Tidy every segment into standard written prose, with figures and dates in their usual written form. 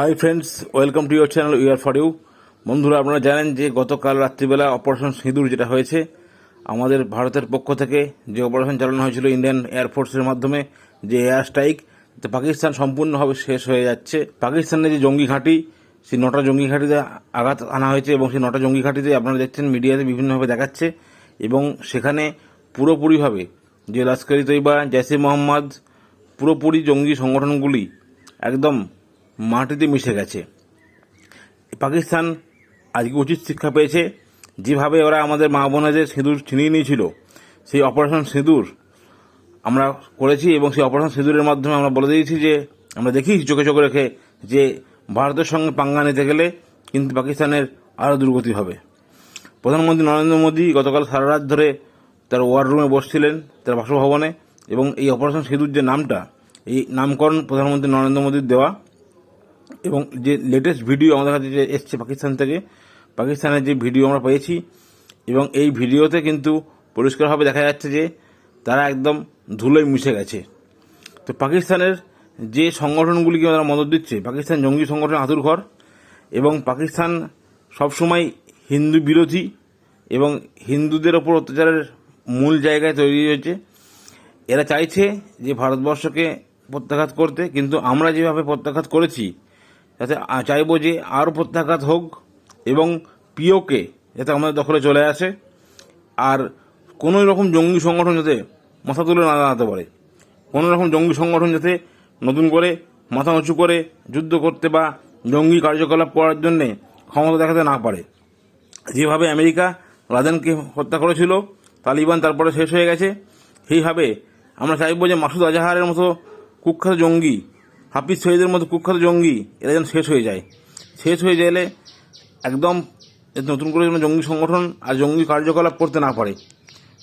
High friends, welcome to your channel U R for you. বন্ধুরা, আপনারা জানেন যে গতকাল রাত্রিবেলা অপারেশন সিঁদুর যেটা হয়েছে, আমাদের ভারতের পক্ষ থেকে যে অপারেশন চালানো হয়েছিল ইন্ডিয়ান এয়ারফোর্সের মাধ্যমে, যে এয়ার স্ট্রাইক, তো পাকিস্তান সম্পূর্ণভাবে শেষ হয়ে যাচ্ছে। পাকিস্তানের যে জঙ্গি ঘাঁটি, সেই 9টা জঙ্গি ঘাঁটিতে আঘাত আনা হয়েছে এবং সেই 9টা জঙ্গি ঘাঁটিতে আপনারা দেখছেন মিডিয়াতে বিভিন্নভাবে দেখাচ্ছে, এবং সেখানে পুরোপুরিভাবে যে লস্কর ই তৈবা, জৈশ-ই মোহাম্মদ, পুরোপুরি জঙ্গি সংগঠনগুলি একদম মাটিতে মিশে গেছে। পাকিস্তান আজকে উচিত শিক্ষা পেয়েছে। যেভাবে ওরা আমাদের মা বোনেদের সিঁদুর ছিনিয়ে নিয়েছিল, সেই অপারেশন সিঁদুর আমরা করেছি, এবং সেই অপারেশন সিঁদুরের মাধ্যমে আমরা বলে দিয়েছি যে আমরা দেখিয়েছি চোখে চোখে রেখে যে ভারতের সঙ্গে পাঙ্গা নিতে গেলে কিন্তু পাকিস্তানের আরও দুর্গতি হবে। প্রধানমন্ত্রী নরেন্দ্র মোদী গতকাল সারা রাত ধরে তার ওয়ার রুমে বসছিলেন, তার বাসভবনে, এবং এই অপারেশন সিঁদুর যে নামটা, এই নামকরণ প্রধানমন্ত্রী নরেন্দ্র মোদীর দেওয়া। এবং যে লেটেস্ট ভিডিও আমাদের কাছে যে এসছে পাকিস্তান থেকে, পাকিস্তানের যে ভিডিও আমরা পেয়েছি, এবং এই ভিডিওতে কিন্তু পরিষ্কারভাবে দেখা যাচ্ছে যে তারা একদম ধুলোয় মিশে গেছে। তো পাকিস্তানের যে সংগঠনগুলিকে তারা মদত দিচ্ছে, পাকিস্তান জঙ্গি সংগঠন আতুর ঘর, এবং পাকিস্তান সবসময় হিন্দু বিরোধী এবং হিন্দুদের ওপর অত্যাচারের মূল জায়গায় তৈরি হয়েছে। এরা চাইছে যে ভারতবর্ষকে প্রত্যাঘাত করতে, কিন্তু আমরা যেভাবে প্রত্যাঘাত করেছি, যাতে চাইবো যে আরও প্রত্যাঘাত হোক, এবং পিওকে যাতে আমাদের দখলে চলে আসে, আর কোনো রকম জঙ্গি সংগঠন যাতে মাথা তুলে না দাঁড়াতে পারে, কোনো রকম জঙ্গি সংগঠন যাতে নতুন করে মাথা উঁচু করে যুদ্ধ করতে বা জঙ্গি কার্যকলাপ করার জন্যে ক্ষমতা দেখাতে না পারে। যেভাবে আমেরিকা লাদেনকে হত্যা করেছিল, তালিবান তারপরে শেষ হয়ে গেছে, সেইভাবে আমরা চাইবো যে মাসুদ আজহারের মতো কুখ্যাত জঙ্গি, হাফিজ সঈদের মতো কুখ্যাত জঙ্গি, এরা যেন শেষ হয়ে যায়। শেষ হয়ে গেলে একদম নতুন করে যেন জঙ্গি সংগঠন আর জঙ্গি কার্যকলাপ করতে না পারে।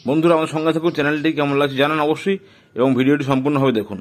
বন্ধুরা, আমাদের সঙ্গে থাকুন। চ্যানেলটি কেমন লাগছে জানান অবশ্যই, এবং ভিডিওটি সম্পূর্ণভাবে দেখুন।